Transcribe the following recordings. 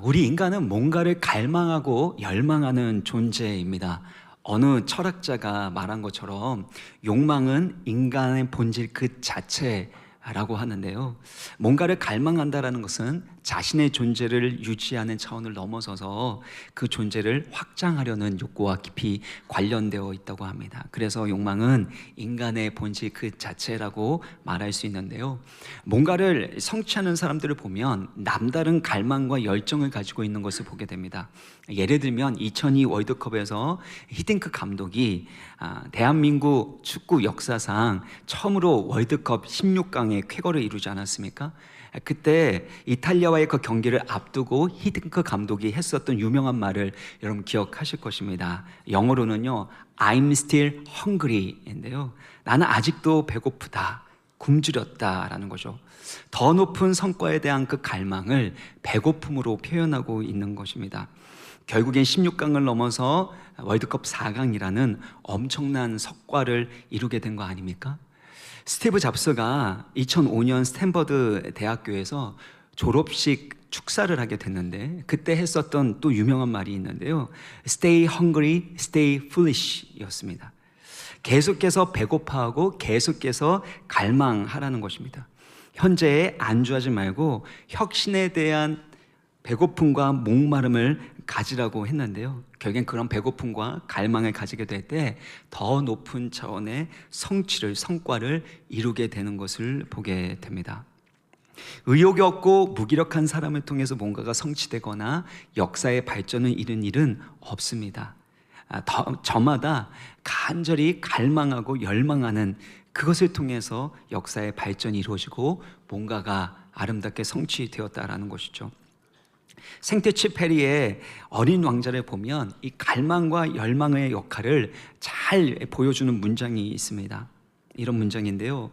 우리 인간은 뭔가를 갈망하고 열망하는 존재입니다. 어느 철학자가 말한 것처럼 욕망은 인간의 본질 그 자체라고 하는데요. 뭔가를 갈망한다라는 것은 자신의 존재를 유지하는 차원을 넘어서서 그 존재를 확장하려는 욕구와 깊이 관련되어 있다고 합니다. 그래서 욕망은 인간의 본질 그 자체라고 말할 수 있는데요. 뭔가를 성취하는 사람들을 보면 남다른 갈망과 열정을 가지고 있는 것을 보게 됩니다. 예를 들면 2002 월드컵에서 히딩크 감독이 대한민국 축구 역사상 처음으로 월드컵 16강의 쾌거를 이루지 않았습니까? 그때 이탈리아와의 그 경기를 앞두고 히딩크 감독이 했었던 유명한 말을 여러분 기억하실 것입니다. 영어로는요, I'm still hungry인데요. 나는 아직도 배고프다, 굶주렸다라는 거죠. 더 높은 성과에 대한 그 갈망을 배고픔으로 표현하고 있는 것입니다. 결국엔 16강을 넘어서 월드컵 4강이라는 엄청난 성과를 이루게 된 거 아닙니까? 스티브 잡스가 2005년 스탠퍼드 대학교에서 졸업식 축사를 하게 됐는데 그때 했었던 또 유명한 말이 있는데요. Stay hungry, stay foolish 였습니다. 계속해서 배고파하고 계속해서 갈망하라는 것입니다. 현재에 안주하지 말고 혁신에 대한 배고픔과 목마름을 가지라고 했는데요. 결국엔 그런 배고픔과 갈망을 가지게 될 때 더 높은 차원의 성과를 이루게 되는 것을 보게 됩니다. 의욕이 없고 무기력한 사람을 통해서 뭔가가 성취되거나 역사의 발전을 이룬 일은 없습니다. 저마다 간절히 갈망하고 열망하는 그것을 통해서 역사의 발전이 이루어지고 뭔가가 아름답게 성취되었다라는 것이죠. 생트취페리의 어린 왕자를 보면 이 갈망과 열망의 역할을 잘 보여주는 문장이 있습니다. 이런 문장인데요.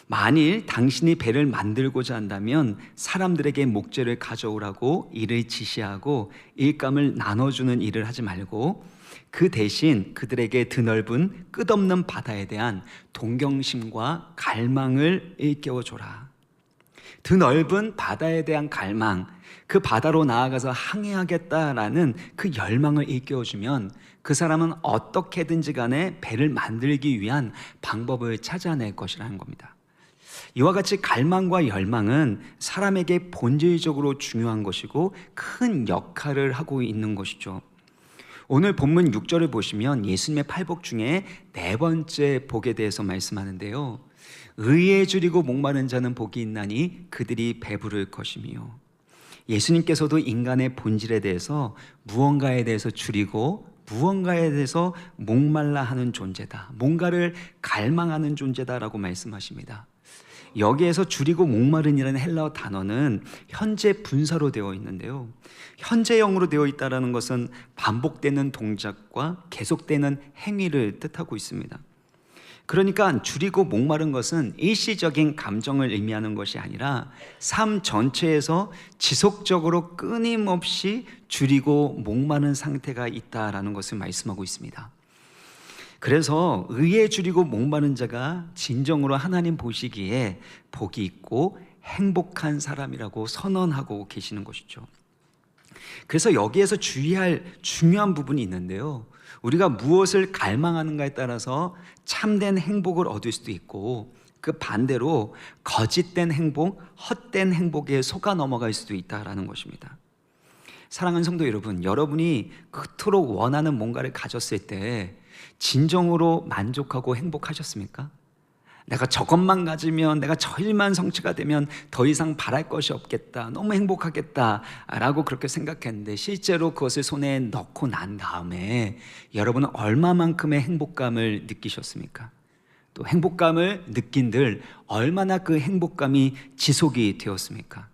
만일 당신이 배를 만들고자 한다면 사람들에게 목재를 가져오라고 일을 지시하고 일감을 나눠주는 일을 하지 말고 그 대신 그들에게 드넓은 끝없는 바다에 대한 동경심과 갈망을 일깨워줘라. 드넓은 바다에 대한 갈망, 그 바다로 나아가서 항해하겠다라는 그 열망을 일깨워주면 그 사람은 어떻게든지 간에 배를 만들기 위한 방법을 찾아낼 것이라는 겁니다. 이와 같이 갈망과 열망은 사람에게 본질적으로 중요한 것이고 큰 역할을 하고 있는 것이죠. 오늘 본문 6절을 보시면 예수님의 팔복 중에 네 번째 복에 대해서 말씀하는데요. 의에 줄이고 목마른 자는 복이 있나니 그들이 배부를 것이며, 예수님께서도 인간의 본질에 대해서 무언가에 대해서 줄이고 무언가에 대해서 목말라 하는 존재다, 뭔가를 갈망하는 존재다라고 말씀하십니다. 여기에서 줄이고 목마른이라는 헬라어 단어는 현재 분사로 되어 있는데요. 현재형으로 되어 있다는 것은 반복되는 동작과 계속되는 행위를 뜻하고 있습니다. 그러니까 줄이고 목마른 것은 일시적인 감정을 의미하는 것이 아니라 삶 전체에서 지속적으로 끊임없이 줄이고 목마른 상태가 있다라는 것을 말씀하고 있습니다. 그래서 의에 줄이고 목마른 자가 진정으로 하나님 보시기에 복이 있고 행복한 사람이라고 선언하고 계시는 것이죠. 그래서 여기에서 주의할 중요한 부분이 있는데요. 우리가 무엇을 갈망하는가에 따라서 참된 행복을 얻을 수도 있고 그 반대로 거짓된 행복, 헛된 행복에 속아 넘어갈 수도 있다라는 것입니다. 사랑하는 성도 여러분, 여러분이 그토록 원하는 뭔가를 가졌을 때 진정으로 만족하고 행복하셨습니까? 내가 저것만 가지면, 내가 저 일만 성취가 되면 더 이상 바랄 것이 없겠다, 너무 행복하겠다 라고 그렇게 생각했는데 실제로 그것을 손에 넣고 난 다음에 여러분은 얼마만큼의 행복감을 느끼셨습니까? 또 행복감을 느낀들 얼마나 그 행복감이 지속이 되었습니까?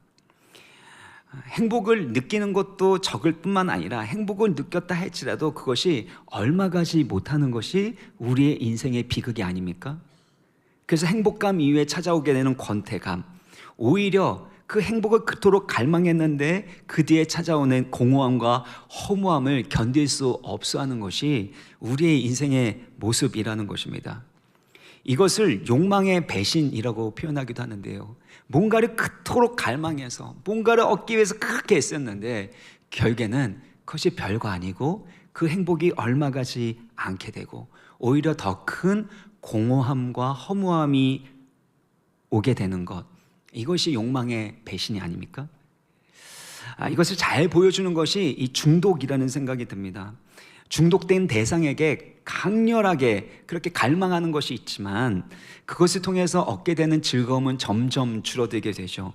행복을 느끼는 것도 적을 뿐만 아니라 행복을 느꼈다 할지라도 그것이 얼마 가지 못하는 것이 우리의 인생의 비극이 아닙니까? 그래서 행복감 이후에 찾아오게 되는 권태감, 오히려 그 행복을 그토록 갈망했는데 그 뒤에 찾아오는 공허함과 허무함을 견딜 수 없어 하는 것이 우리의 인생의 모습이라는 것입니다. 이것을 욕망의 배신이라고 표현하기도 하는데요. 뭔가를 그토록 갈망해서 뭔가를 얻기 위해서 그렇게 애썼는데 결국에는 그것이 별거 아니고 그 행복이 얼마 가지 않게 되고 오히려 더 큰 공허함과 허무함이 오게 되는 것, 이것이 욕망의 배신이 아닙니까? 이것을 잘 보여주는 것이 이 중독이라는 생각이 듭니다. 중독된 대상에게 강렬하게 그렇게 갈망하는 것이 있지만 그것을 통해서 얻게 되는 즐거움은 점점 줄어들게 되죠.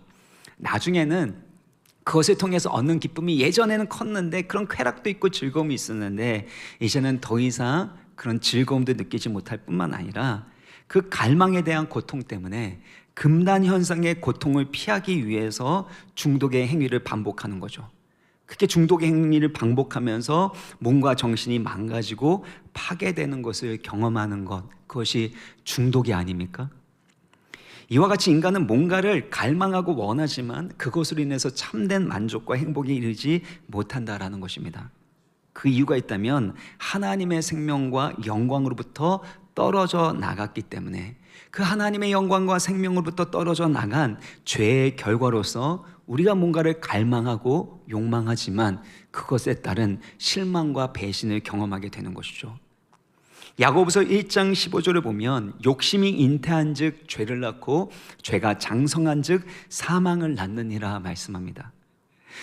나중에는 그것을 통해서 얻는 기쁨이 예전에는 컸는데 그런 쾌락도 있고 즐거움이 있었는데 이제는 더 이상 그런 즐거움도 느끼지 못할 뿐만 아니라 그 갈망에 대한 고통 때문에 금단 현상의 고통을 피하기 위해서 중독의 행위를 반복하는 거죠. 그렇게 중독의 행위를 반복하면서 몸과 정신이 망가지고 파괴되는 것을 경험하는 것, 그것이 중독이 아닙니까? 이와 같이 인간은 뭔가를 갈망하고 원하지만 그것으로 인해서 참된 만족과 행복에 이르지 못한다라는 것입니다. 그 이유가 있다면 하나님의 생명과 영광으로부터 떨어져 나갔기 때문에 그 하나님의 영광과 생명으로부터 떨어져 나간 죄의 결과로서 우리가 뭔가를 갈망하고 욕망하지만 그것에 따른 실망과 배신을 경험하게 되는 것이죠. 야고보서 1장 15절을 보면 욕심이 잉태한 즉 죄를 낳고 죄가 장성한 즉 사망을 낳느니라 말씀합니다.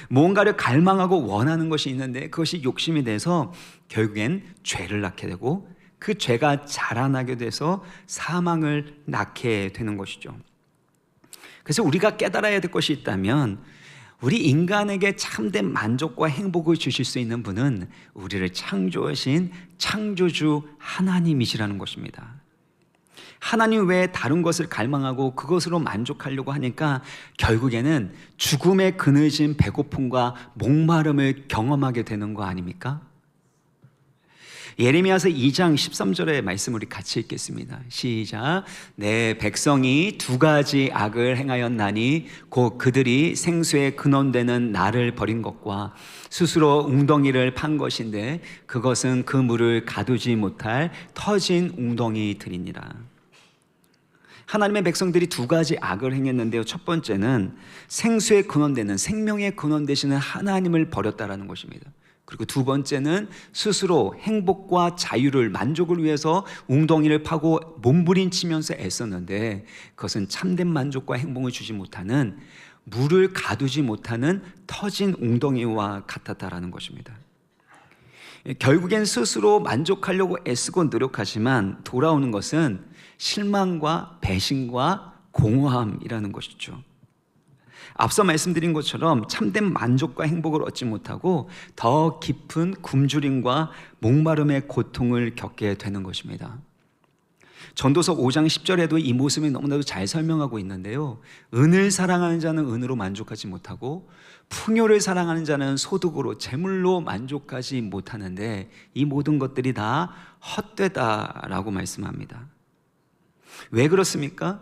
뭔가를 갈망하고 원하는 것이 있는데 그것이 욕심이 돼서 결국엔 죄를 낳게 되고 그 죄가 자라나게 돼서 사망을 낳게 되는 것이죠. 그래서 우리가 깨달아야 될 것이 있다면 우리 인간에게 참된 만족과 행복을 주실 수 있는 분은 우리를 창조하신 창조주 하나님이시라는 것입니다. 하나님 외에 다른 것을 갈망하고 그것으로 만족하려고 하니까 결국에는 죽음의 그늘진 배고픔과 목마름을 경험하게 되는 거 아닙니까? 예레미야서 2장 13절의 말씀 우리 같이 읽겠습니다. 시작. 내 백성이 두 가지 악을 행하였나니 곧 그들이 생수의 근원되는 나를 버린 것과 스스로 웅덩이를 판 것인데 그것은 그 물을 가두지 못할 터진 웅덩이들이니라. 하나님의 백성들이 두 가지 악을 행했는데요. 첫 번째는 생수의 근원되는 생명의 근원 되시는 하나님을 버렸다라는 것입니다. 그리고 두 번째는 스스로 행복과 자유를 만족을 위해서 웅덩이를 파고 몸부림치면서 애썼는데 그것은 참된 만족과 행복을 주지 못하는 물을 가두지 못하는 터진 웅덩이와 같았다라는 것입니다. 결국엔 스스로 만족하려고 애쓰고 노력하지만 돌아오는 것은 실망과 배신과 공허함이라는 것이죠. 앞서 말씀드린 것처럼 참된 만족과 행복을 얻지 못하고 더 깊은 굶주림과 목마름의 고통을 겪게 되는 것입니다. 전도서 5장 10절에도 이 모습이 너무나도 잘 설명하고 있는데요. 은을 사랑하는 자는 은으로 만족하지 못하고 풍요를 사랑하는 자는 소득으로 재물로 만족하지 못하는데 이 모든 것들이 다 헛되다라고 말씀합니다. 왜 그렇습니까?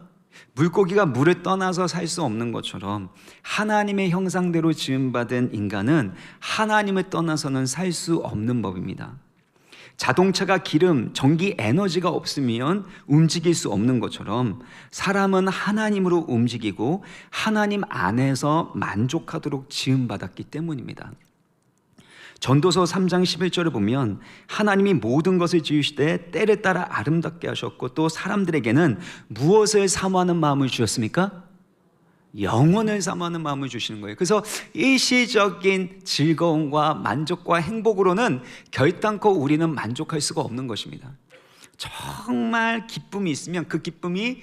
물고기가 물을 떠나서 살 수 없는 것처럼 하나님의 형상대로 지음받은 인간은 하나님을 떠나서는 살 수 없는 법입니다. 자동차가 기름, 전기, 에너지가 없으면 움직일 수 없는 것처럼 사람은 하나님으로 움직이고 하나님 안에서 만족하도록 지음받았기 때문입니다. 전도서 3장 11절을 보면 하나님이 모든 것을 지으시되 때를 따라 아름답게 하셨고 또 사람들에게는 무엇을 사모하는 마음을 주셨습니까? 영원을 사모하는 마음을 주시는 거예요. 그래서 일시적인 즐거움과 만족과 행복으로는 결단코 우리는 만족할 수가 없는 것입니다. 정말 기쁨이 있으면 그 기쁨이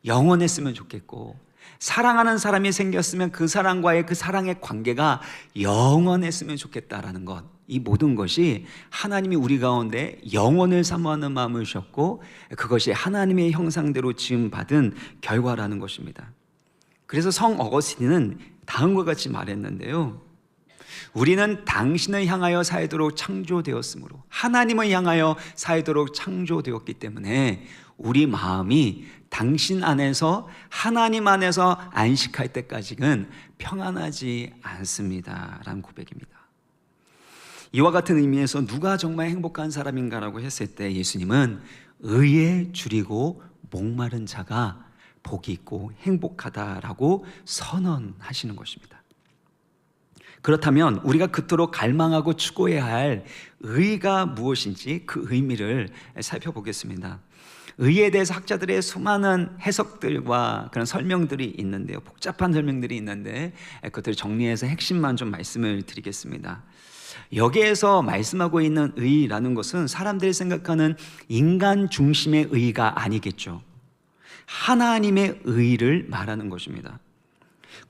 영원했으면 좋겠고 사랑하는 사람이 생겼으면 그 사람과의 그 사랑의 관계가 영원했으면 좋겠다라는 것, 이 모든 것이 하나님이 우리 가운데 영원을 사모하는 마음을 주셨고 그것이 하나님의 형상대로 지음받은 결과라는 것입니다. 그래서 성 어거스틴은 다음과 같이 말했는데요. 우리는 당신을 향하여 살도록 창조되었으므로 하나님을 향하여 살도록 창조되었기 때문에 우리 마음이 당신 안에서 하나님 안에서 안식할 때까지는 평안하지 않습니다 라는 고백입니다. 이와 같은 의미에서 누가 정말 행복한 사람인가라고 했을 때 예수님은 의에 줄이고 목마른 자가 복이 있고 행복하다라고 선언하시는 것입니다. 그렇다면 우리가 그토록 갈망하고 추구해야 할 의가 무엇인지 그 의미를 살펴보겠습니다. 의에 대해서 학자들의 수많은 해석들과 그런 설명들이 있는데요, 복잡한 설명들이 있는데 그것들을 정리해서 핵심만 좀 말씀을 드리겠습니다. 여기에서 말씀하고 있는 의라는 것은 사람들이 생각하는 인간 중심의 의가 아니겠죠. 하나님의 의를 말하는 것입니다.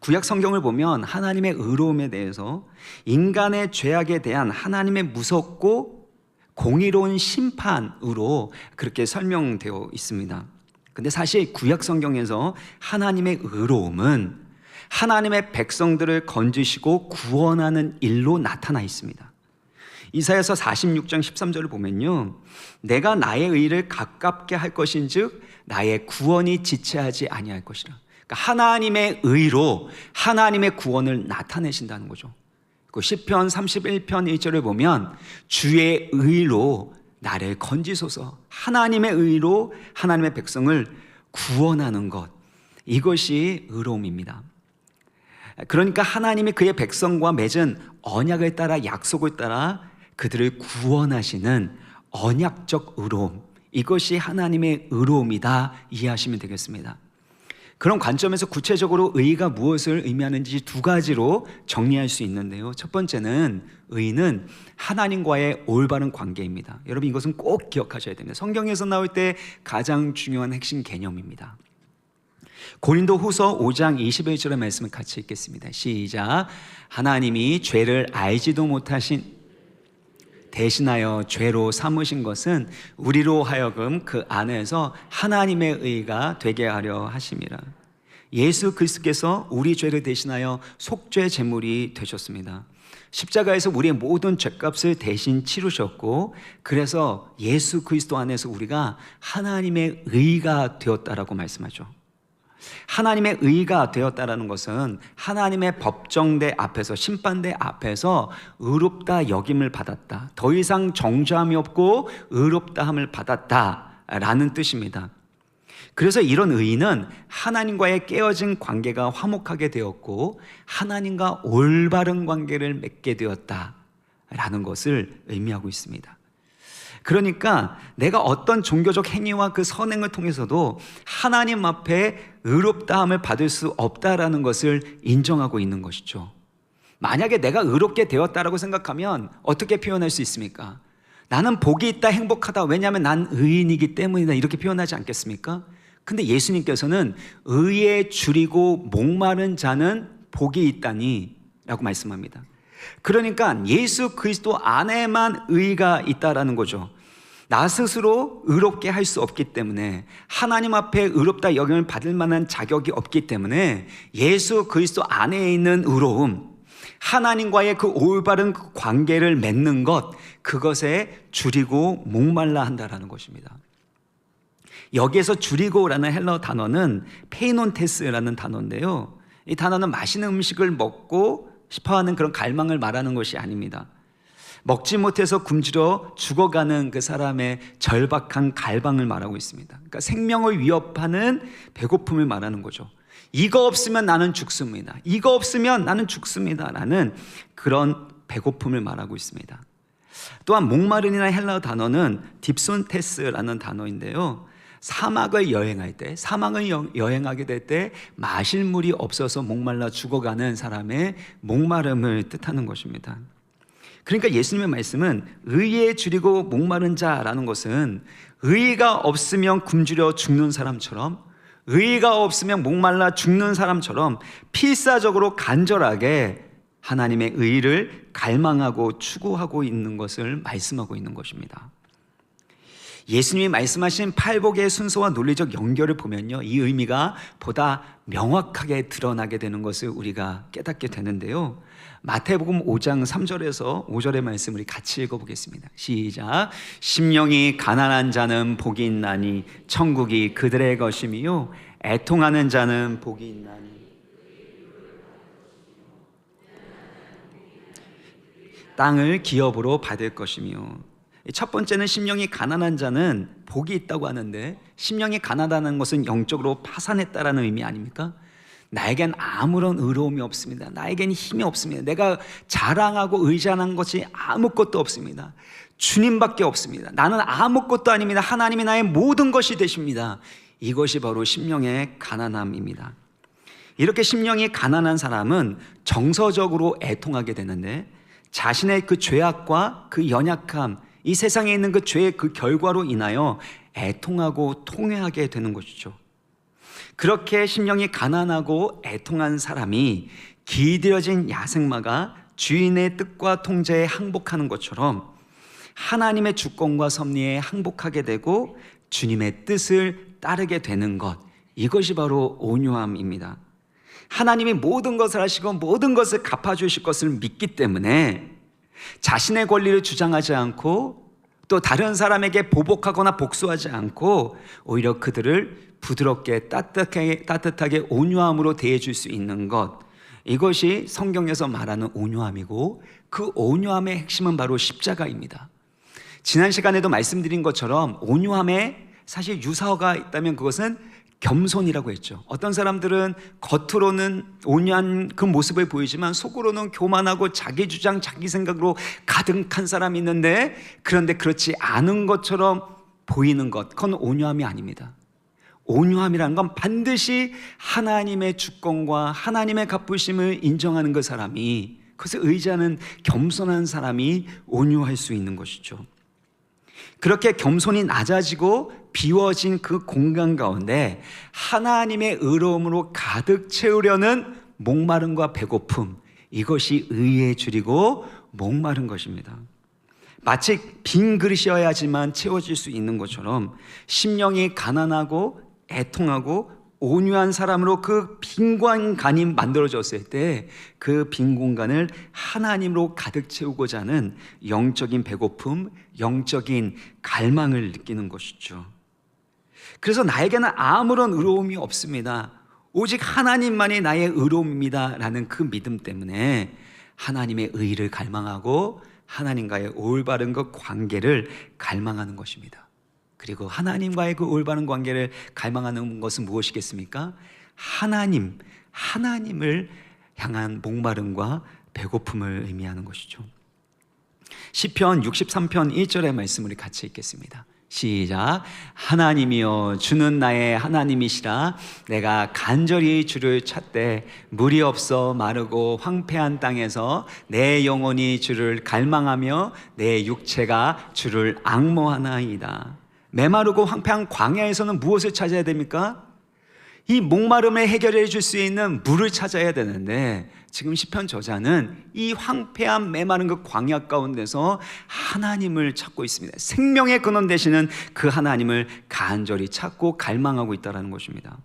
구약 성경을 보면 하나님의 의로움에 대해서 인간의 죄악에 대한 하나님의 무섭고 공의로운 심판으로 그렇게 설명되어 있습니다. 근데 사실 구약 성경에서 하나님의 의로움은 하나님의 백성들을 건지시고 구원하는 일로 나타나 있습니다. 이사야서 46장 13절을 보면요, 내가 나의 의를 가깝게 할 것인즉 나의 구원이 지체하지 아니할 것이라. 그러니까 하나님의 의로 하나님의 구원을 나타내신다는 거죠. 그 시편 31편 1절을 보면 주의 의로 나를 건지소서, 하나님의 의로 하나님의 백성을 구원하는 것, 이것이 의로움입니다. 그러니까 하나님이 그의 백성과 맺은 언약을 따라, 약속을 따라 그들을 구원하시는 언약적 의로움, 이것이 하나님의 의로움이다 이해하시면 되겠습니다. 그런 관점에서 구체적으로 의가 무엇을 의미하는지 두 가지로 정리할 수 있는데요, 첫 번째는 의는 하나님과의 올바른 관계입니다. 여러분, 이것은 꼭 기억하셔야 됩니다. 성경에서 나올 때 가장 중요한 핵심 개념입니다. 고린도후서 5장 21절의 말씀을 같이 읽겠습니다. 시작. 하나님이 죄를 알지도 못하신 대신하여 죄로 삼으신 것은 우리로 하여금 그 안에서 하나님의 의가 되게 하려 하심이라. 예수 그리스도께서 우리 죄를 대신하여 속죄 제물이 되셨습니다. 십자가에서 우리의 모든 죄값을 대신 치르셨고, 그래서 예수 그리스도 안에서 우리가 하나님의 의가 되었다라고 말씀하죠. 하나님의 의가 되었다라는 것은 하나님의 법정대 앞에서, 심판대 앞에서 의롭다 여김을 받았다, 더 이상 정죄함이 없고 의롭다함을 받았다라는 뜻입니다. 그래서 이런 의는 하나님과의 깨어진 관계가 화목하게 되었고 하나님과 올바른 관계를 맺게 되었다라는 것을 의미하고 있습니다. 그러니까 내가 어떤 종교적 행위와 그 선행을 통해서도 하나님 앞에 의롭다함을 받을 수 없다라는 것을 인정하고 있는 것이죠. 만약에 내가 의롭게 되었다라고 생각하면 어떻게 표현할 수 있습니까? 나는 복이 있다, 행복하다, 왜냐하면 난 의인이기 때문이다, 이렇게 표현하지 않겠습니까? 근데 예수님께서는 의에 줄이고 목마른 자는 복이 있다니 라고 말씀합니다. 그러니까 예수 그리스도 안에만 의가 있다라는 거죠. 나 스스로 의롭게 할 수 없기 때문에, 하나님 앞에 의롭다 여김을 받을 만한 자격이 없기 때문에 예수 그리스도 안에 있는 의로움, 하나님과의 그 올바른 그 관계를 맺는 것, 그것에 줄이고 목말라 한다라는 것입니다. 여기에서 줄이고라는 헬러 단어는 페이논테스라는 단어인데요, 이 단어는 맛있는 음식을 먹고 싶어하는 그런 갈망을 말하는 것이 아닙니다. 먹지 못해서 굶주려 죽어가는 그 사람의 절박한 갈망을 말하고 있습니다. 그러니까 생명을 위협하는 배고픔을 말하는 거죠. 이거 없으면 나는 죽습니다, 이거 없으면 나는 죽습니다 라는 그런 배고픔을 말하고 있습니다. 또한 목마른이라는 헬라어 단어는 딥손테스라는 단어인데요, 사막을 여행할 때, 사막을 여행하게 될 때 마실 물이 없어서 목말라 죽어가는 사람의 목마름을 뜻하는 것입니다. 그러니까 예수님의 말씀은 의에 줄이고 목마른 자라는 것은 의가 없으면 굶주려 죽는 사람처럼, 의가 없으면 목말라 죽는 사람처럼 필사적으로 간절하게 하나님의 의를 갈망하고 추구하고 있는 것을 말씀하고 있는 것입니다. 예수님이 말씀하신 팔복의 순서와 논리적 연결을 보면요, 이 의미가 보다 명확하게 드러나게 되는 것을 우리가 깨닫게 되는데요, 마태복음 5장 3절에서 5절의 말씀 우리 같이 읽어보겠습니다. 시작. 심령이 가난한 자는 복이 있나니 천국이 그들의 것이며 애통하는 자는 복이 있나니 땅을 기업으로 받을 것이며. 첫 번째는 심령이 가난한 자는 복이 있다고 하는데, 심령이 가난하다는 것은 영적으로 파산했다라는 의미 아닙니까? 나에겐 아무런 의로움이 없습니다. 나에겐 힘이 없습니다. 내가 자랑하고 의지하는 것이 아무것도 없습니다. 주님밖에 없습니다. 나는 아무것도 아닙니다. 하나님이 나의 모든 것이 되십니다. 이것이 바로 심령의 가난함입니다. 이렇게 심령이 가난한 사람은 정서적으로 애통하게 되는데, 자신의 그 죄악과 그 연약함, 이 세상에 있는 그 죄의 그 결과로 인하여 애통하고 통회하게 되는 것이죠. 그렇게 심령이 가난하고 애통한 사람이 길들여진 야생마가 주인의 뜻과 통제에 항복하는 것처럼 하나님의 주권과 섭리에 항복하게 되고 주님의 뜻을 따르게 되는 것, 이것이 바로 온유함입니다. 하나님이 모든 것을 하시고 모든 것을 갚아주실 것을 믿기 때문에 자신의 권리를 주장하지 않고 또 다른 사람에게 보복하거나 복수하지 않고 오히려 그들을 부드럽게 따뜻하게 온유함으로 대해줄 수 있는 것, 이것이 성경에서 말하는 온유함이고, 그 온유함의 핵심은 바로 십자가입니다. 지난 시간에도 말씀드린 것처럼 온유함에 사실 유사어가 있다면 그것은 겸손이라고 했죠. 어떤 사람들은 겉으로는 온유한 그 모습을 보이지만 속으로는 교만하고 자기 주장, 자기 생각으로 가득한 사람이 있는데, 그런데 그렇지 않은 것처럼 보이는 것, 그건 온유함이 아닙니다. 온유함이라는 건 반드시 하나님의 주권과 하나님의 갚으심을 인정하는 그 사람이, 그것을 의지하는 겸손한 사람이 온유할 수 있는 것이죠. 그렇게 겸손이 낮아지고 비워진 그 공간 가운데 하나님의 의로움으로 가득 채우려는 목마름과 배고픔, 이것이 의에 줄이고 목마른 것입니다. 마치 빈 그릇이어야지만 채워질 수 있는 것처럼 심령이 가난하고 애통하고 온유한 사람으로 그 빈 공간이 만들어졌을 때 그 빈 공간을 하나님으로 가득 채우고자 하는 영적인 배고픔, 영적인 갈망을 느끼는 것이죠. 그래서 나에게는 아무런 의로움이 없습니다. 오직 하나님만이 나의 의로움입니다 라는 그 믿음 때문에 하나님의 의를 갈망하고 하나님과의 올바른 그 관계를 갈망하는 것입니다. 그리고 하나님과의 그 올바른 관계를 갈망하는 것은 무엇이겠습니까? 하나님을 향한 목마름과 배고픔을 의미하는 것이죠. 시편 63편 1절의 말씀을 같이 읽겠습니다. 시작. 하나님이여 주는 나의 하나님이시라. 내가 간절히 주를 찾되 물이 없어 마르고 황폐한 땅에서 내 영혼이 주를 갈망하며 내 육체가 주를 앙모하나이다. 메마르고 황폐한 광야에서는 무엇을 찾아야 됩니까? 이 목마름을 해결해 줄 수 있는 물을 찾아야 되는데, 지금 시편 저자는 이 황폐한 메마른 그 광야 가운데서 하나님을 찾고 있습니다. 생명의 근원 되시는 그 하나님을 간절히 찾고 갈망하고 있다는 것입니다.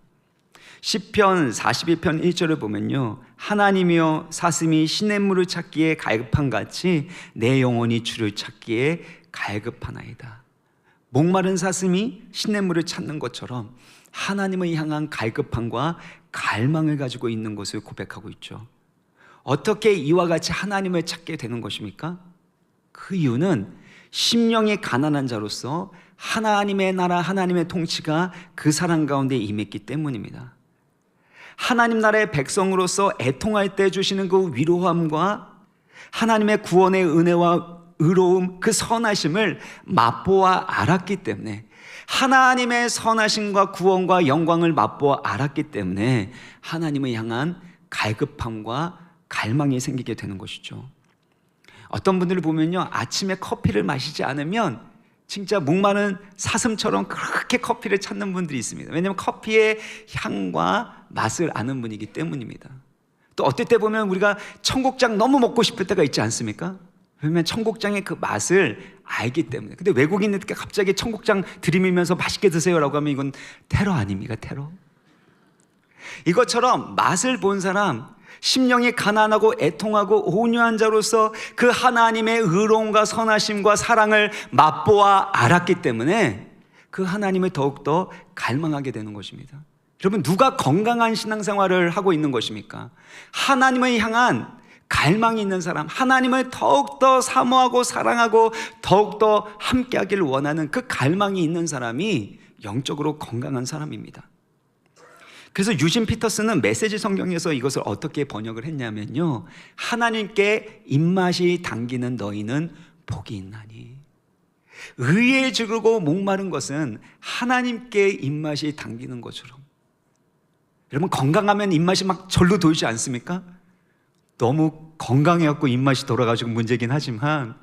시편 42편 1절을 보면요, 하나님이여 사슴이 시냇물을 찾기에 갈급한 같이 내 영혼이 주를 찾기에 갈급하나이다. 목마른 사슴이 시냇물을 찾는 것처럼 하나님을 향한 갈급함과 갈망을 가지고 있는 것을 고백하고 있죠. 어떻게 이와 같이 하나님을 찾게 되는 것입니까? 그 이유는 심령이 가난한 자로서 하나님의 나라, 하나님의 통치가 그 사람 가운데 임했기 때문입니다. 하나님 나라의 백성으로서 애통할 때 주시는 그 위로함과 하나님의 구원의 은혜와 의로움, 그 선하심을 맛보아 알았기 때문에, 하나님의 선하심과 구원과 영광을 맛보아 알았기 때문에 하나님을 향한 갈급함과 갈망이 생기게 되는 것이죠. 어떤 분들을 보면요, 아침에 커피를 마시지 않으면 진짜 목마른 사슴처럼 그렇게 커피를 찾는 분들이 있습니다. 왜냐하면 커피의 향과 맛을 아는 분이기 때문입니다. 또 어떨 때 보면 우리가 청국장 너무 먹고 싶을 때가 있지 않습니까? 왜냐하면 청국장의 그 맛을 알기 때문에. 근데 외국인들께 갑자기 청국장 들이밀면서 맛있게 드세요라고 하면 이건 테러 아닙니까? 테러. 이것처럼 맛을 본 사람, 심령이 가난하고 애통하고 온유한 자로서 그 하나님의 의로움과 선하심과 사랑을 맛보아 알았기 때문에 그 하나님을 더욱더 갈망하게 되는 것입니다. 여러분, 누가 건강한 신앙생활을 하고 있는 것입니까? 하나님을 향한 갈망이 있는 사람, 하나님을 더욱더 사모하고 사랑하고 더욱더 함께하기를 원하는 그 갈망이 있는 사람이 영적으로 건강한 사람입니다. 그래서 유진 피터스는 메시지 성경에서 이것을 어떻게 번역을 했냐면요, 하나님께 입맛이 당기는 너희는 복이 있나니. 의에 주르고 목마른 것은 하나님께 입맛이 당기는 것처럼, 여러분 건강하면 입맛이 막 절로 돌지 않습니까? 너무 건강해갖고 입맛이 돌아가지고 문제긴 하지만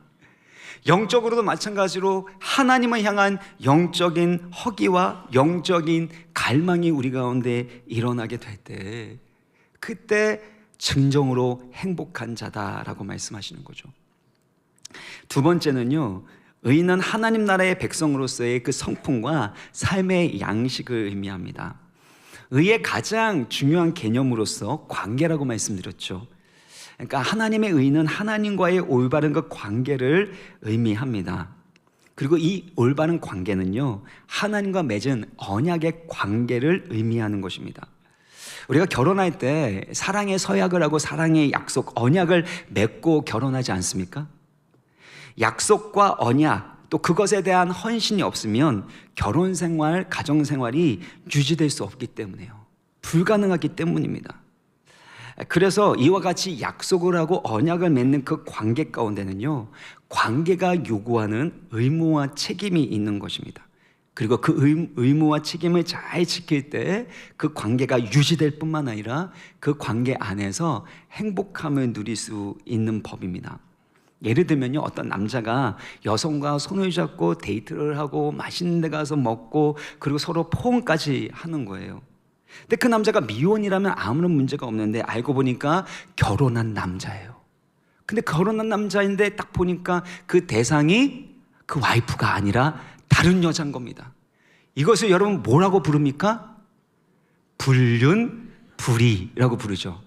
영적으로도 마찬가지로 하나님을 향한 영적인 허기와 영적인 갈망이 우리 가운데 일어나게 될 때, 그때 진정으로 행복한 자다라고 말씀하시는 거죠. 두 번째는요, 의인은 하나님 나라의 백성으로서의 그 성품과 삶의 양식을 의미합니다. 의의 가장 중요한 개념으로서 관계라고 말씀드렸죠. 그러니까 하나님의 의는 하나님과의 올바른 그 관계를 의미합니다. 그리고 이 올바른 관계는요, 하나님과 맺은 언약의 관계를 의미하는 것입니다. 우리가 결혼할 때 사랑의 서약을 하고 사랑의 약속, 언약을 맺고 결혼하지 않습니까? 약속과 언약, 또 그것에 대한 헌신이 없으면 결혼 생활, 가정 생활이 유지될 수 없기 때문에요. 불가능하기 때문입니다. 그래서 이와 같이 약속을 하고 언약을 맺는 그 관계 가운데는요, 관계가 요구하는 의무와 책임이 있는 것입니다. 그리고 그 의무와 책임을 잘 지킬 때 그 관계가 유지될 뿐만 아니라 그 관계 안에서 행복함을 누릴 수 있는 법입니다. 예를 들면요, 어떤 남자가 여성과 손을 잡고 데이트를 하고 맛있는 데 가서 먹고 그리고 서로 포옹까지 하는 거예요. 근데 그 남자가 미혼이라면 아무런 문제가 없는데 알고 보니까 결혼한 남자예요. 근데 결혼한 남자인데 딱 보니까 그 대상이 그 와이프가 아니라 다른 여자인 겁니다. 이것을 여러분 뭐라고 부릅니까? 불륜, 불의라고 부르죠.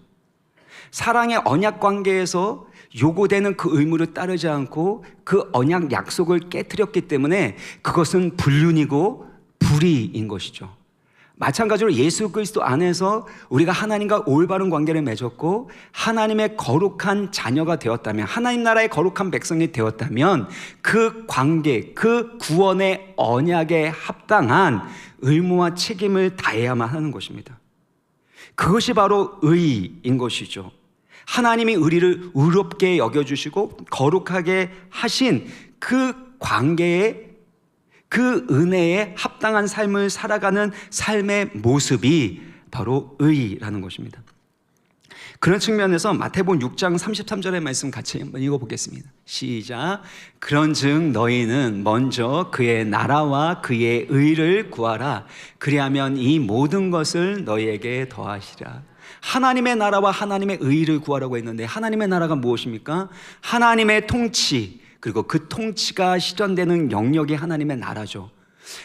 사랑의 언약 관계에서 요구되는 그 의무를 따르지 않고 그 언약 약속을 깨트렸기 때문에 그것은 불륜이고 불의인 것이죠. 마찬가지로 예수 그리스도 안에서 우리가 하나님과 올바른 관계를 맺었고 하나님의 거룩한 자녀가 되었다면, 하나님 나라의 거룩한 백성이 되었다면 그 관계, 그 구원의 언약에 합당한 의무와 책임을 다해야만 하는 것입니다. 그것이 바로 의인 것이죠. 하나님이 우리를 의롭게 여겨주시고 거룩하게 하신 그 관계에, 그 은혜에 합당한 삶을 살아가는 삶의 모습이 바로 의라는 것입니다. 그런 측면에서 마태복음 6장 33절의 말씀 같이 한번 읽어보겠습니다. 시작. 그런즉 너희는 먼저 그의 나라와 그의 의를 구하라. 그리하면 이 모든 것을 너희에게 더하시라. 하나님의 나라와 하나님의 의를 구하라고 했는데, 하나님의 나라가 무엇입니까? 하나님의 통치, 그리고 그 통치가 실현되는 영역이 하나님의 나라죠.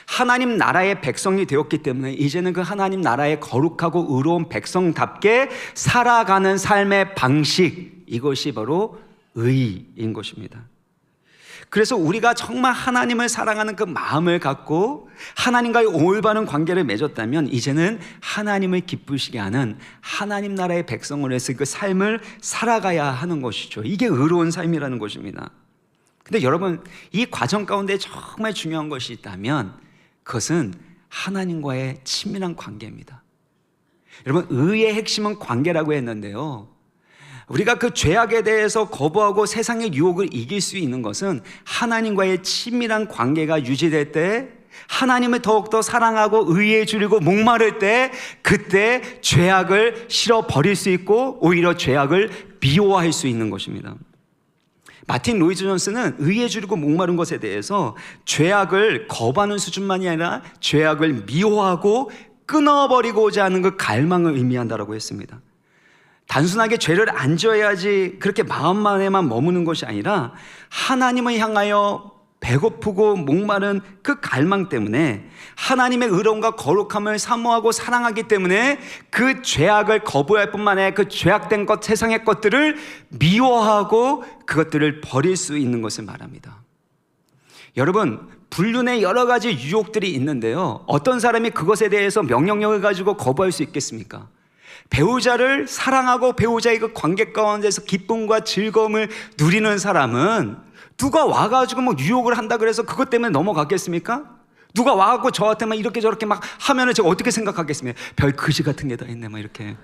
하나님 나라의 백성이 되었기 때문에 이제는 그 하나님 나라의 거룩하고 의로운 백성답게 살아가는 삶의 방식, 이것이 바로 의인 것입니다. 그래서 우리가 정말 하나님을 사랑하는 그 마음을 갖고 하나님과의 올바른 관계를 맺었다면 이제는 하나님을 기쁘시게 하는 하나님 나라의 백성으로서 그 삶을 살아가야 하는 것이죠. 이게 의로운 삶이라는 것입니다. 근데 여러분, 이 과정 가운데 정말 중요한 것이 있다면 그것은 하나님과의 친밀한 관계입니다. 여러분, 의의 핵심은 관계라고 했는데요, 우리가 그 죄악에 대해서 거부하고 세상의 유혹을 이길 수 있는 것은 하나님과의 친밀한 관계가 유지될 때, 하나님을 더욱더 사랑하고 의에 주리고 목마를 때, 그때 죄악을 실어버릴 수 있고 오히려 죄악을 미워할 수 있는 것입니다. 마틴 로이드 존스는 의에 주리고 목마른 것에 대해서 죄악을 거부하는 수준만이 아니라 죄악을 미워하고 끊어버리고자 하는 그 갈망을 의미한다고 했습니다. 단순하게 죄를 안 지어야지 그렇게 마음만에만 머무는 것이 아니라 하나님을 향하여 배고프고 목마른 그 갈망 때문에 하나님의 의로움과 거룩함을 사모하고 사랑하기 때문에 그 죄악을 거부할 뿐만 아니라 그 죄악된 것, 세상의 것들을 미워하고 그것들을 버릴 수 있는 것을 말합니다. 여러분, 불륜의 여러 가지 유혹들이 있는데요, 어떤 사람이 그것에 대해서 명령력을 가지고 거부할 수 있겠습니까? 배우자를 사랑하고 배우자의 그 관계 가운데서 기쁨과 즐거움을 누리는 사람은 누가 와가지고 뭐 유혹을 한다 그래서 그것 때문에 넘어가겠습니까? 누가 와갖고 저한테 막 이렇게 저렇게 막 하면은 제가 어떻게 생각하겠습니까? 별 거지 같은 게 다 있네 막 이렇게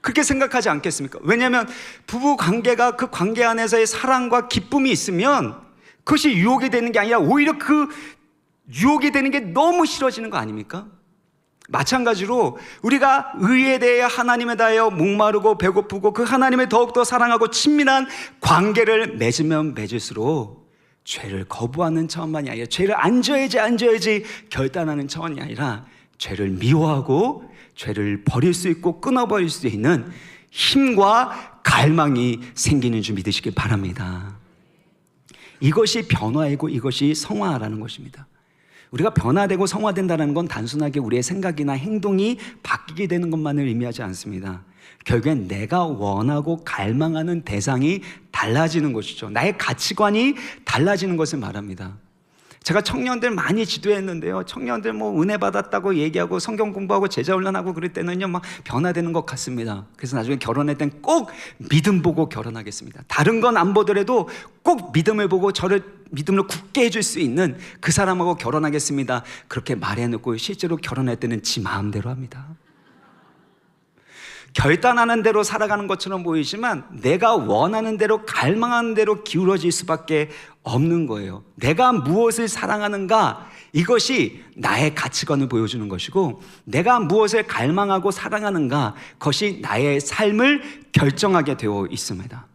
그렇게 생각하지 않겠습니까? 왜냐하면 부부 관계가 그 관계 안에서의 사랑과 기쁨이 있으면 그것이 유혹이 되는 게 아니라 오히려 그 유혹이 되는 게 너무 싫어지는 거 아닙니까? 마찬가지로 우리가 의에 대해 하나님에 대하여 목마르고 배고프고 그 하나님을 더욱더 사랑하고 친밀한 관계를 맺으면 맺을수록 죄를 거부하는 차원만이 아니라 죄를 안 져야지 결단하는 차원이 아니라 죄를 미워하고 죄를 버릴 수 있고 끊어버릴 수 있는 힘과 갈망이 생기는 줄 믿으시길 바랍니다. 이것이 변화이고 이것이 성화라는 것입니다. 우리가 변화되고 성화된다는 건 단순하게 우리의 생각이나 행동이 바뀌게 되는 것만을 의미하지 않습니다. 결국엔 내가 원하고 갈망하는 대상이 달라지는 것이죠. 나의 가치관이 달라지는 것을 말합니다. 제가 청년들 많이 지도했는데요, 청년들 뭐 은혜 받았다고 얘기하고 성경 공부하고 제자 훈련하고 그럴 때는요 막 변화되는 것 같습니다. 그래서 나중에 결혼할 땐 꼭 믿음 보고 결혼하겠습니다. 다른 건 안 보더라도 꼭 믿음을 보고 저를 믿음으로 굳게 해줄 수 있는 그 사람하고 결혼하겠습니다. 그렇게 말해놓고 실제로 결혼할 때는 지 마음대로 합니다. 결단하는 대로 살아가는 것처럼 보이지만 내가 원하는 대로 갈망하는 대로 기울어질 수밖에 없는 거예요. 내가 무엇을 사랑하는가, 이것이 나의 가치관을 보여주는 것이고 내가 무엇을 갈망하고 사랑하는가, 그것이 나의 삶을 결정하게 되어 있습니다.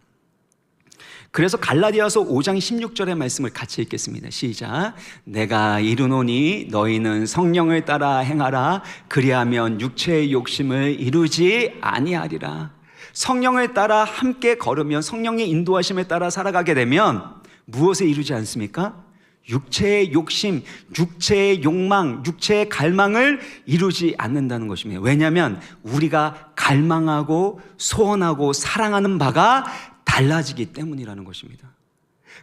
그래서 갈라디아서 5장 16절의 말씀을 같이 읽겠습니다. 시작. 내가 이르노니 너희는 성령을 따라 행하라. 그리하면 육체의 욕심을 이루지 아니하리라. 성령을 따라 함께 걸으면, 성령의 인도하심에 따라 살아가게 되면 무엇을 이루지 않습니까? 육체의 욕심, 육체의 욕망, 육체의 갈망을 이루지 않는다는 것입니다. 왜냐하면 우리가 갈망하고 소원하고 사랑하는 바가 달라지기 때문이라는 것입니다.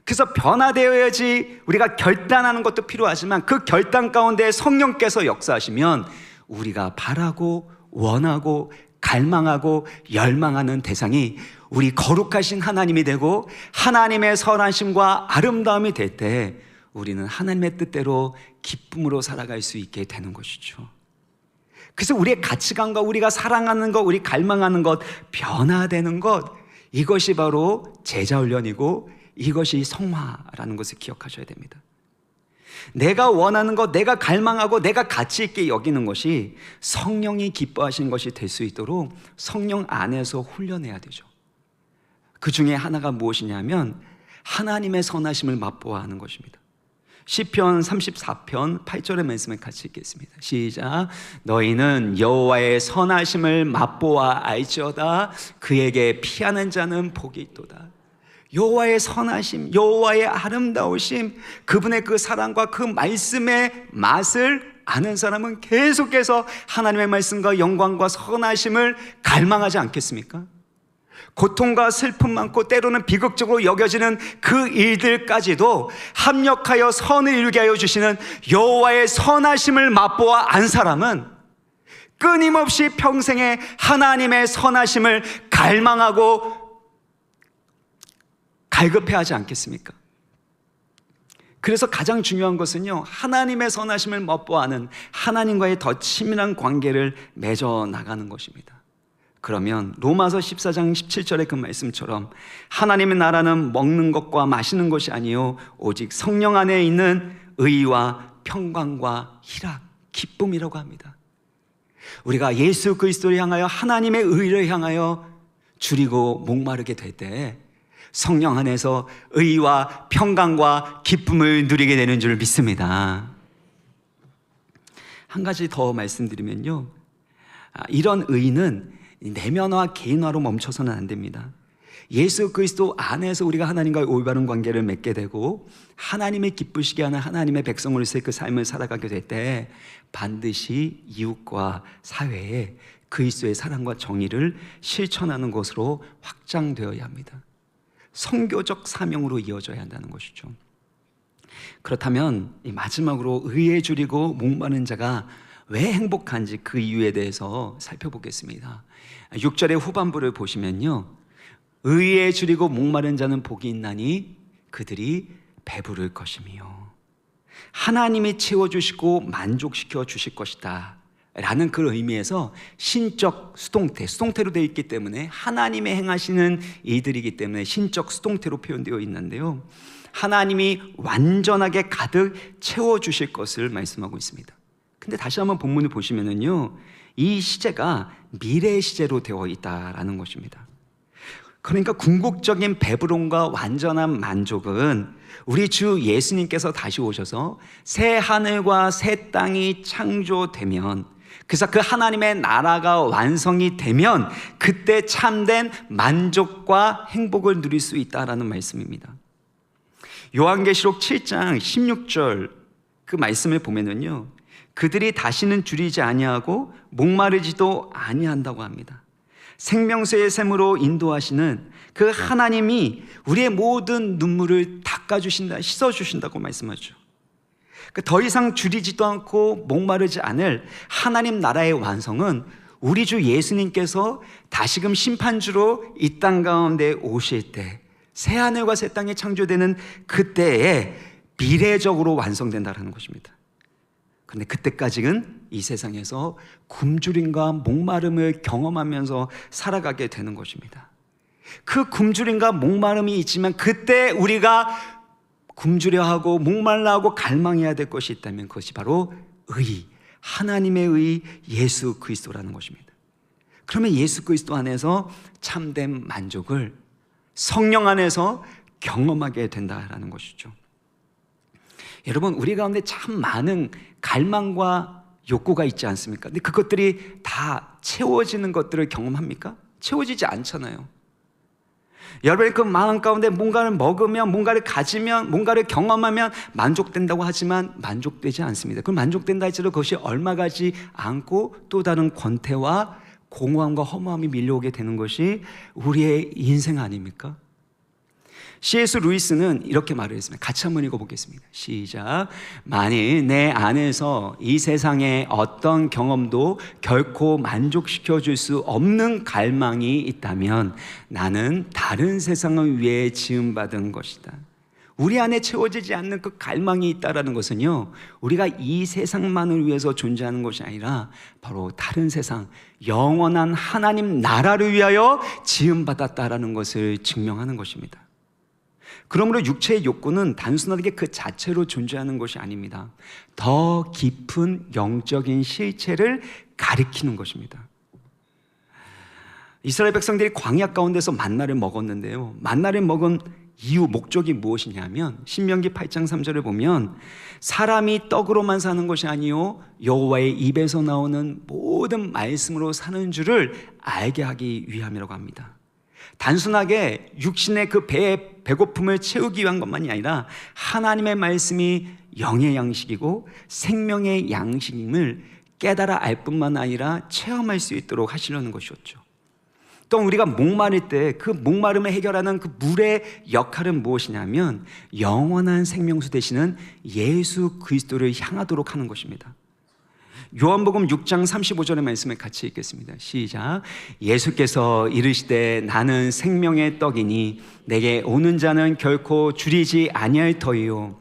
그래서 변화되어야지 우리가 결단하는 것도 필요하지만 그 결단 가운데 성령께서 역사하시면 우리가 바라고 원하고 갈망하고 열망하는 대상이 우리 거룩하신 하나님이 되고 하나님의 선하심과 아름다움이 될 때 우리는 하나님의 뜻대로 기쁨으로 살아갈 수 있게 되는 것이죠. 그래서 우리의 가치관과 우리가 사랑하는 것, 우리 갈망하는 것, 변화되는 것, 이것이 바로 제자훈련이고 이것이 성화라는 것을 기억하셔야 됩니다. 내가 원하는 것, 내가 갈망하고 내가 가치 있게 여기는 것이 성령이 기뻐하시는 것이 될 수 있도록 성령 안에서 훈련해야 되죠. 그 중에 하나가 무엇이냐면 하나님의 선하심을 맛보아 하는 것입니다. 시편 34편 8절의 말씀을 같이 읽겠습니다. 시작. 너희는 여호와의 선하심을 맛보아 알지어다. 그에게 피하는 자는 복이 있도다. 여호와의 선하심, 여호와의 아름다우심, 그분의 그 사랑과 그 말씀의 맛을 아는 사람은 계속해서 하나님의 말씀과 영광과 선하심을 갈망하지 않겠습니까? 고통과 슬픔 많고 때로는 비극적으로 여겨지는 그 일들까지도 합력하여 선을 이루게 하여 주시는 여호와의 선하심을 맛보아 안 사람은 끊임없이 평생에 하나님의 선하심을 갈망하고 갈급해하지 않겠습니까? 그래서 가장 중요한 것은요, 하나님의 선하심을 맛보아하는 하나님과의 더 친밀한 관계를 맺어 나가는 것입니다. 그러면 로마서 14장 17절의 그 말씀처럼 하나님의 나라는 먹는 것과 마시는 것이 아니요 오직 성령 안에 있는 의와 평강과 희락, 기쁨이라고 합니다. 우리가 예수 그리스도를 향하여 하나님의 의를 향하여 줄이고 목마르게 될 때 성령 안에서 의와 평강과 기쁨을 누리게 되는 줄 믿습니다. 한 가지 더 말씀드리면요, 이런 의는 내면화, 개인화로 멈춰서는 안 됩니다. 예수 그리스도 안에서 우리가 하나님과의 올바른 관계를 맺게 되고 하나님이 기쁘시게 하는 하나님의 백성으로서의 그 삶을 살아가게 될 때 반드시 이웃과 사회에 그리스도의 사랑과 정의를 실천하는 것으로 확장되어야 합니다. 선교적 사명으로 이어져야 한다는 것이죠. 그렇다면 이 마지막으로 의에 줄이고 목마른 자가 왜 행복한지 그 이유에 대해서 살펴보겠습니다. 6절의 후반부를 보시면요, 의에 줄이고 목마른 자는 복이 있나니 그들이 배부를 것이며 하나님이 채워주시고 만족시켜 주실 것이다 라는 그 의미에서 신적 수동태로 되어 있기 때문에 하나님의 행하시는 이들이기 때문에 신적 수동태로 표현되어 있는데요, 하나님이 완전하게 가득 채워주실 것을 말씀하고 있습니다. 근데 다시 한번 본문을 보시면은요, 이 시제가 미래 시제로 되어 있다라는 것입니다. 그러니까 궁극적인 배부름과 완전한 만족은 우리 주 예수님께서 다시 오셔서 새 하늘과 새 땅이 창조되면, 그래서 그 하나님의 나라가 완성이 되면 그때 참된 만족과 행복을 누릴 수 있다라는 말씀입니다. 요한계시록 7장 16절 그 말씀을 보면은요, 그들이 다시는 줄이지 아니하고 목마르지도 아니한다고 합니다. 생명수의 샘으로 인도하시는 그 하나님이 우리의 모든 눈물을 닦아주신다, 씻어주신다고 말씀하죠. 더 이상 줄이지도 않고 목마르지 않을 하나님 나라의 완성은 우리 주 예수님께서 다시금 심판주로 이 땅 가운데 오실 때, 새 하늘과 새 땅이 창조되는 그때에 미래적으로 완성된다는 것입니다. 그런데 그때까지는 이 세상에서 굶주림과 목마름을 경험하면서 살아가게 되는 것입니다. 그 굶주림과 목마름이 있지만 그때 우리가 굶주려하고 목말라하고 갈망해야 될 것이 있다면 그것이 바로 의, 하나님의 의 예수 그리스도라는 것입니다. 그러면 예수 그리스도 안에서 참된 만족을 성령 안에서 경험하게 된다라는 것이죠. 여러분, 우리 가운데 참 많은 갈망과 욕구가 있지 않습니까? 근데 그것들이 다 채워지는 것들을 경험합니까? 채워지지 않잖아요. 여러분의 그 마음 가운데 뭔가를 먹으면, 뭔가를 가지면, 뭔가를 경험하면 만족된다고 하지만 만족되지 않습니다. 그 만족된다 할지라도 그것이 얼마 가지 않고 또 다른 권태와 공허함과 허무함이 밀려오게 되는 것이 우리의 인생 아닙니까? C.S. 루이스는 이렇게 말을 했습니다. 같이 한번 읽어보겠습니다. 시작. 만일 내 안에서 이 세상의 어떤 경험도 결코 만족시켜 줄 수 없는 갈망이 있다면 나는 다른 세상을 위해 지음받은 것이다. 우리 안에 채워지지 않는 그 갈망이 있다는 것은요, 우리가 이 세상만을 위해서 존재하는 것이 아니라 바로 다른 세상, 영원한 하나님 나라를 위하여 지음받았다라는 것을 증명하는 것입니다. 그러므로 육체의 욕구는 단순하게 그 자체로 존재하는 것이 아닙니다. 더 깊은 영적인 실체를 가리키는 것입니다. 이스라엘 백성들이 광야 가운데서 만나를 먹었는데요, 만나를 먹은 이유, 목적이 무엇이냐면 신명기 8장 3절을 보면 사람이 떡으로만 사는 것이 아니요 여호와의 입에서 나오는 모든 말씀으로 사는 줄을 알게 하기 위함이라고 합니다. 단순하게 육신의 그 배의 배고픔을 채우기 위한 것만이 아니라 하나님의 말씀이 영의 양식이고 생명의 양식임을 깨달아 알 뿐만 아니라 체험할 수 있도록 하시려는 것이었죠. 또 우리가 목마를 때 그 목마름을 해결하는 그 물의 역할은 무엇이냐면 영원한 생명수 되시는 예수 그리스도를 향하도록 하는 것입니다. 요한복음 6장 35절의 말씀을 같이 읽겠습니다. 시작. 예수께서 이르시되 나는 생명의 떡이니 내게 오는 자는 결코 줄이지 아니할 터이요.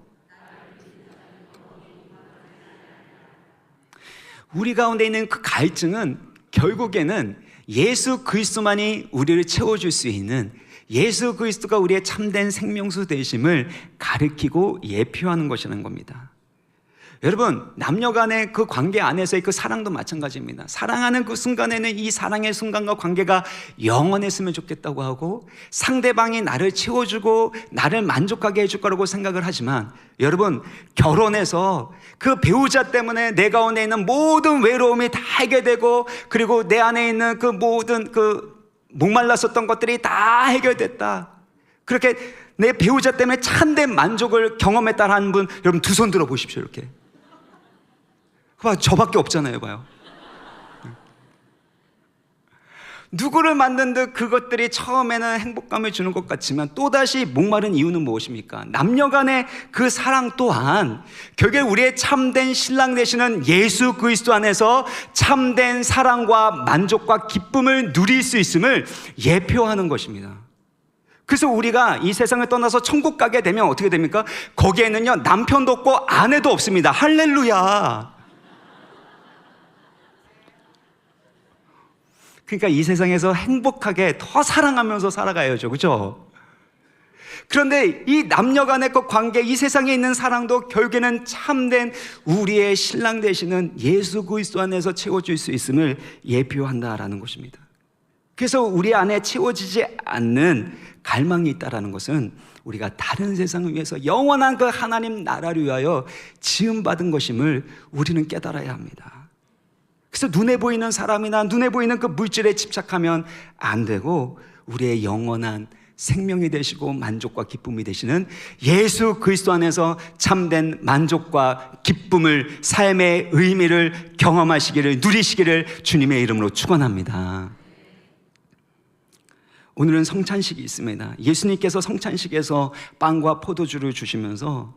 우리 가운데 있는 그 갈증은 결국에는 예수 그리스도만이 우리를 채워줄 수 있는, 예수 그리스도가 우리의 참된 생명수 되심을 가리키고 예표하는 것이라는 겁니다. 여러분, 남녀 간의 그 관계 안에서의 그 사랑도 마찬가지입니다. 사랑하는 그 순간에는 이 사랑의 순간과 관계가 영원했으면 좋겠다고 하고 상대방이 나를 채워주고 나를 만족하게 해줄 거라고 생각을 하지만, 여러분, 결혼해서 그 배우자 때문에 내 가운데 있는 모든 외로움이 다 해결되고, 그리고 내 안에 있는 그 모든 그 목말랐었던 것들이 다 해결됐다, 그렇게 내 배우자 때문에 참된 만족을 경험했다는 분, 여러분 두 손 들어 보십시오. 이렇게 저밖에 없잖아요. 봐요. 누구를 만든 듯 그것들이 처음에는 행복감을 주는 것 같지만 또다시 목마른 이유는 무엇입니까? 남녀 간의 그 사랑 또한 결국 우리의 참된 신랑 되시는 예수 그리스도 안에서 참된 사랑과 만족과 기쁨을 누릴 수 있음을 예표하는 것입니다. 그래서 우리가 이 세상을 떠나서 천국 가게 되면 어떻게 됩니까? 거기에는요, 남편도 없고 아내도 없습니다. 할렐루야. 그러니까 이 세상에서 행복하게 더 사랑하면서 살아가야죠. 그렇죠? 그런데 이 남녀 간의 그 관계, 이 세상에 있는 사랑도 결국에는 참된 우리의 신랑 되시는 예수 그리스도 안에서 채워질 수 있음을 예표한다라는 것입니다. 그래서 우리 안에 채워지지 않는 갈망이 있다라는 것은 우리가 다른 세상을 위해서 영원한 그 하나님 나라를 위하여 지음받은 것임을 우리는 깨달아야 합니다. 그래서 눈에 보이는 사람이나 눈에 보이는 그 물질에 집착하면 안 되고 우리의 영원한 생명이 되시고 만족과 기쁨이 되시는 예수 그리스도 안에서 참된 만족과 기쁨을, 삶의 의미를 경험하시기를, 누리시기를 주님의 이름으로 축원합니다. 오늘은 성찬식이 있습니다. 예수님께서 성찬식에서 빵과 포도주를 주시면서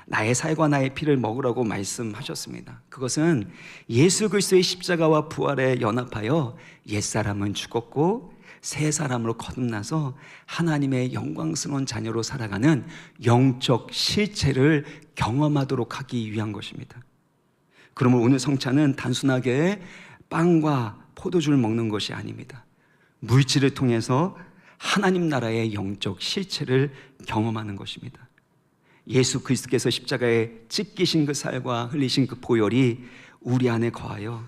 나의 살과 나의 피를 먹으라고 말씀하셨습니다. 그것은 예수 그리스도의 십자가와 부활에 연합하여 옛사람은 죽었고 새 사람으로 거듭나서 하나님의 영광스러운 자녀로 살아가는 영적 실체를 경험하도록 하기 위한 것입니다. 그러면 오늘 성찬은 단순하게 빵과 포도주를 먹는 것이 아닙니다. 물질을 통해서 하나님 나라의 영적 실체를 경험하는 것입니다. 예수 그리스도께서 십자가에 찢기신 그 살과 흘리신 그 보혈이 우리 안에 거하여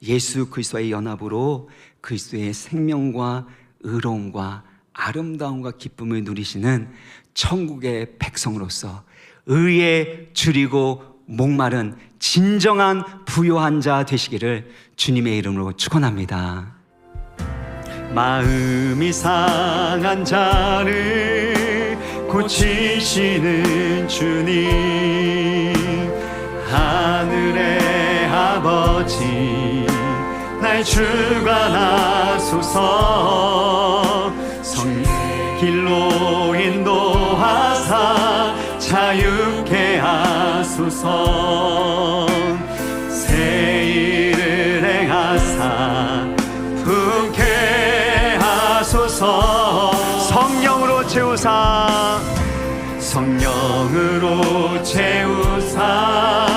예수 그리스도의 연합으로 그리스도의 생명과 의로움과 아름다움과 기쁨을 누리시는 천국의 백성으로서 의에 줄이고 목마른 진정한 부요한 자 되시기를 주님의 이름으로 축원합니다. 마음이 상한 자를 고치시는 주님, 하늘의 아버지 날 주관하소서. 성의 길로 인도하사 자유케 하소서. 새 일을 행하사 부게 하소서. 성령으로 채우사, 성령으로 채우사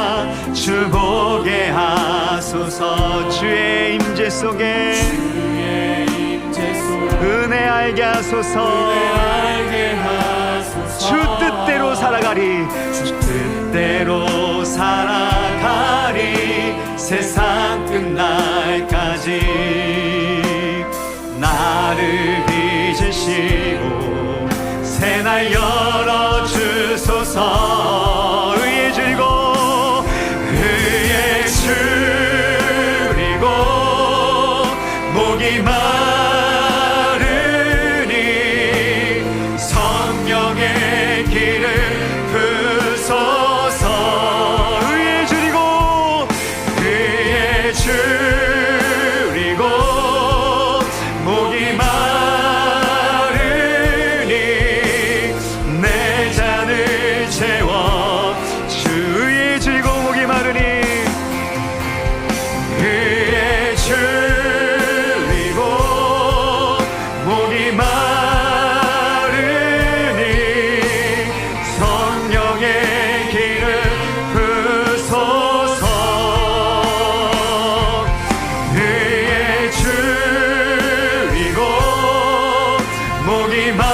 주보게 하소서. 주의 임재 속에 은혜 알게 하소서. 주 뜻대로 살아가리, 주 뜻대로 살아가리. 세상 끝날까지 나를 빚으시고 새날 열어주소서. 의에 줄이고 의에 줄이고 목이 마르니 성령의 길을 부소서. 의에 줄이고 의에 줄이고 목이 마르니 내 잔을 채워. 주의 줄이고 목이 마르니 의에 줄이고 목이 마르니 성령의 길을 부소서. 의에 줄이고 목이 마르니